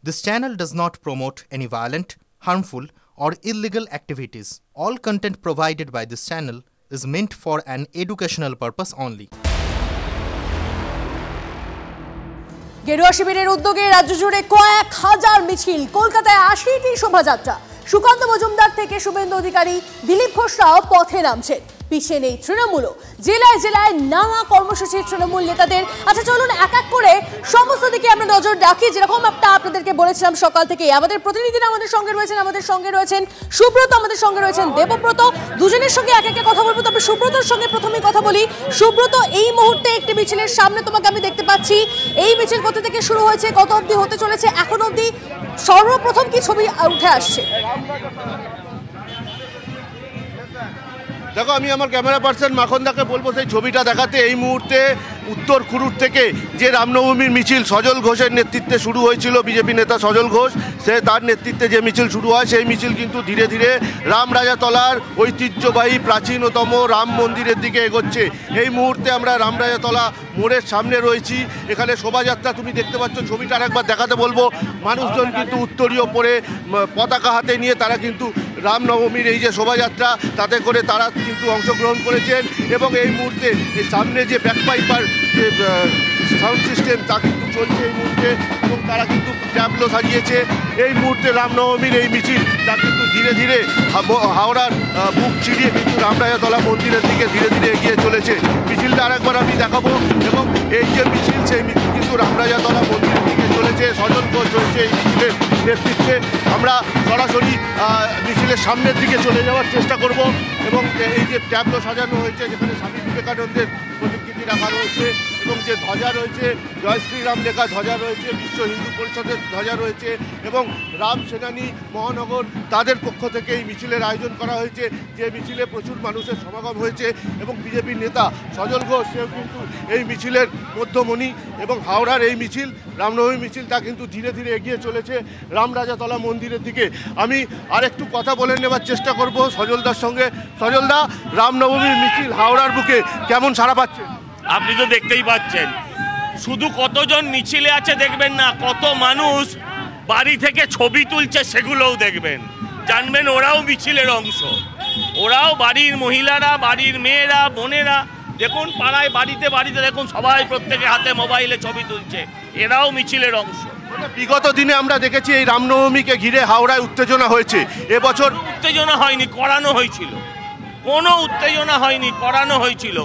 This channel does not promote any violent, harmful, or illegal activities. All content provided by this channel is meant for an educational purpose only. গেরুয়া শিবিরের উদ্যোগে রাজ্য জুড়ে কয়েক হাজার মিছিল, কলকাতায় ৮০টি শোভাযাত্রা। সুকান্ত মজুমদার থেকে শুভেন্দু অধিকারী, দিলীপ ঘোষরাও পথে নামছেন। পিছিয়ে নেই তৃণমূলও। জেলায় জেলায় নানা কর্মসূচি তৃণমূল নেতাদের। আচ্ছা চলুন এক এক করে সমস্ত দিকে আমরা নজর রাখি। যেরকম আপনাদেরকে বলেছিলাম সকাল থেকে আমাদের প্রতিনিধিরা আমাদের সঙ্গে রয়েছেন সুব্রত, আমাদের সঙ্গে রয়েছেন দেবব্রত। দুজনের সঙ্গে এক একে কথা বলবো, তবে সুব্রতর সঙ্গে প্রথমেই কথা বলি। সুব্রত, এই মুহূর্তে একটি মিছিলের সামনে তোমাকে আমি দেখতে পাচ্ছি। এই মিছিল কোথা থেকে শুরু হয়েছে, কত অবধি হতে চলেছে, এখন অবধি সর্বপ্রথম কি ছবি উঠে আসছে? দেখো, আমি আমার ক্যামেরা পার্সন মাখনদাকে বলবো সেই ছবিটা দেখাতে। এই মুহূর্তে উত্তর খুরুট থেকে যে রামনবমীর মিছিল সজল ঘোষের নেতৃত্বে শুরু হয়েছিল, বিজেপি নেতা সজল ঘোষ, তার নেতৃত্বে যে মিছিল শুরু হয়, সেই মিছিল কিন্তু ধীরে ধীরে রামরাজাতলার ঐতিহ্যবাহী প্রাচীনতম রাম মন্দিরের দিকে এগোচ্ছে। এই মুহূর্তে আমরা রামরাজাতলা মোড়ের সামনে রয়েছি। এখানে শোভাযাত্রা তুমি দেখতে পাচ্ছ, ছবিটা আরেকবার দেখাতে বলবো। মানুষজন কিন্তু উত্তরীয় পরে পতাকা হাতে নিয়ে তারা কিন্তু রামনবমীর এই যে শোভাযাত্রা, তাতে করে তারা কিন্তু অংশগ্রহণ করেছেন। এবং এই মুহূর্তে এই সামনে যে ব্যাকপাইপার যে সাউন্ড সিস্টেম তা কিন্তু চলছে এই মুহূর্তে, এবং তারা কিন্তু ট্যাবলো সাজিয়েছে। এই মুহূর্তে রামনবমীর এই মিছিল তা কিন্তু ধীরে ধীরে হাওড়ার বুক চিরিয়ে কিন্তু রামরাজাতলা মন্দিরের দিকে ধীরে ধীরে এগিয়ে চলেছে। মিছিলটা আরেকবার আমি দেখাবো। এবং এই যে মিছিল, সেই মিছিল কিন্তু রামরাজাতলা মন্দিরের দিকে চলেছে। সজল ঘোষ রয়েছে এই মিছিলের নেতৃত্বে। আমরা সরাসরি মিছিলের সামনের দিকে চলে যাওয়ার চেষ্টা করব। এবং এই যে ট্যাবলো সাজানো হয়েছে, যেখানে স্বামী বিবেকানন্দের প্রতিকৃতি রাখা রয়েছে, এবং যে ধ্বজা রয়েছে, জয় শ্রীরাম লেখা ধ্বজা রয়েছে, বিশ্ব হিন্দু পরিষদের ধ্বজা রয়েছে, এবং রাম সেনানী মহানগর তাদের পক্ষ থেকে এই মিছিলের আয়োজন করা হয়েছে, যে মিছিলে প্রচুর মানুষের সমাগম হয়েছে। এবং বিজেপির নেতা সজল ঘোষ সেও কিন্তু এই মিছিলের মধ্যমণি। এবং হাওড়ার এই মিছিল, রামনবমী মিছিল, তা কিন্তু ধীরে ধীরে এগিয়ে চলেছে রামরাজাতলা মন্দিরের দিকে। আমি আরেকটু কথা বলে নেবার চেষ্টা করব সজলদার সঙ্গে। সজলদা, রামনবমীর মিছিল হাওড়ার বুকে কেমন সাড়া পাচ্ছে? আপনি তো দেখতেই পাচ্ছেন, শুধু কতজন মিছিলে আছে দেখবেন না, কত মানুষ বাড়ি থেকে ছবি তুলছে সেগুলোও দেখবেন। জানবেন ওরাও মিছিলের অংশ। ওরাও বাড়ির মহিলারা, বাড়ির মেয়েরা, বোনেরা, দেখুন পাড়ায় বাড়িতে বাড়িতে দেখুন সবাই প্রত্যেকে হাতে মোবাইলে ছবি তুলছে, এরাও মিছিলের অংশ। বিগত দিনে আমরা দেখেছি এই রামনবমীকে ঘিরে হাওড়ায় উত্তেজনা হয়েছে। এবছর উত্তেজনা হয়নি, করানো হয়েছিল। কোনো উত্তেজনা হয়নি, করানো হয়েছিল।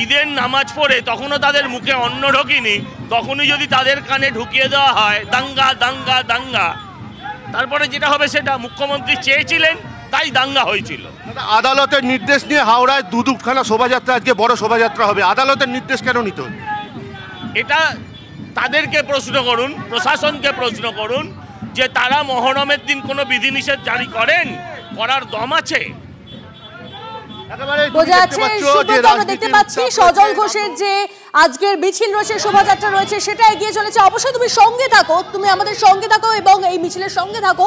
ঈদের নামাজ পড়ে তখনও তাদের মুখে অন্ন ঢোকেনি, তখনই যদি তাদের কানে ঢুকিয়ে দেওয়া হয় দাঙ্গা দাঙ্গা দাঙ্গা, তারপরে যেটা হবে সেটা মুখ্যমন্ত্রী চেয়েছিলেন, তাই দাঙ্গা হয়েছিল। আদালতের নির্দেশ নিয়ে হাওড়ায় দুখানা শোভাযাত্রা, আজকে বড় শোভাযাত্রা হবে। আদালতের নির্দেশ কেন নিত? এটা তাদেরকে প্রশ্ন করুন, প্রশাসনকে প্রশ্ন করুন, যে তারা মহরমের দিন কোনো বিধিনিষেধ জারি করেন, করার দম আছে? দেখতে পাচ্ছি সজল ঘোষের যে আজকের মিছিল রয়েছে, শোভাযাত্রা রয়েছে, সেটা এগিয়ে চলেছে। অবশ্যই তুমি সঙ্গে থাকো, তুমি আমাদের সঙ্গে থাকো এবং এই মিছিলের সঙ্গে থাকো।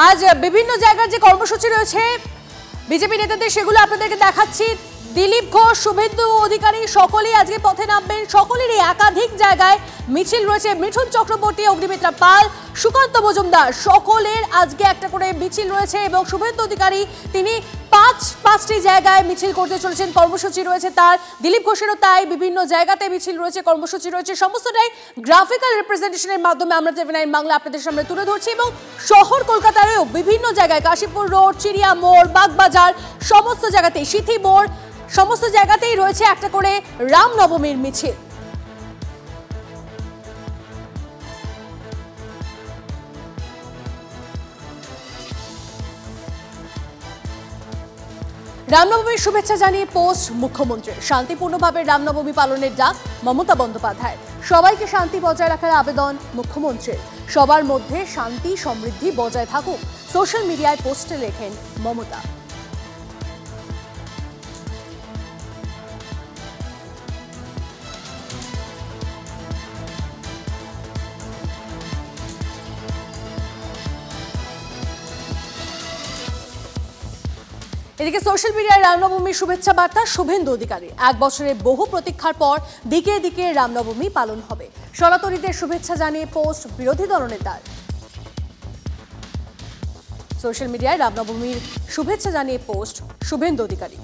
আজ বিভিন্ন জায়গার যে কর্মসূচি রয়েছে বিজেপি নেতাদের, সেগুলো আপনাদেরকে দেখাচ্ছি। দিলীপ ঘোষ, শুভেন্দু অধিকারী সকলেই আজকে পথে নামবেন। সকলেরই একাধিক জায়গায় মিছিল রয়েছে। মিঠুন চক্রবর্তী, অগ্নিমিত্রা পাল, সুকান্ত মজুমদার, সকলের আজকে একটা করে মিছিল রয়েছে। এবং শুভেন্দু অধিকারী তিনি পাঁচটি জায়গায় মিছিল করতে চলেছেন, কর্মসূচি রয়েছে তার। দিলীপ ঘোষেরও তাই, বিভিন্ন জায়গাতে মিছিল রয়েছে, কর্মসূচি রয়েছে। সমস্তটাই গ্রাফিক্যাল রিপ্রেজেন্টেশনের মাধ্যমে আমরা TV9 বাংলা আপনাদের সামনে তুলে ধরছি। এবং শহর কলকাতারও বিভিন্ন জায়গায়, কাশীপুর রোড, চিড়িয়া মোড়, বাগবাজার, সমস্ত জায়গাতেই, সিথি মোড়, সমস্ত জায়গাতেই রয়েছে একটা করে রামনবমীর মিছিল। রামনবমীর শুভেচ্ছা জানিয়ে পোস্ট মুখ্যমন্ত্রীর। শান্তিপূর্ণভাবে রামনবমী পালনের ডাক মমতা বন্দ্যোপাধ্যায়। সবাইকে শান্তি বজায় রাখার আবেদন মুখ্যমন্ত্রীর। সবার মধ্যে শান্তি সমৃদ্ধি বজায় থাকুক, সোশ্যাল মিডিয়ায় পোস্টে লেখেন মমতা। এদিকে সোশ্যাল মিডিয়ায় রামনবমীর শুভেচ্ছা বার্তা শুভেন্দু অধিকারী। 1 বছরের বহু প্রতীক্ষার পর দিকে দিকে রামনবমী পালন হবে। সনাতনীদের শুভেচ্ছা জানিয়ে পোস্ট বিরোধী দলনেতার। সোশ্যাল মিডিয়ায় রামনবমীর শুভেচ্ছা জানিয়ে পোস্ট শুভেন্দু অধিকারী।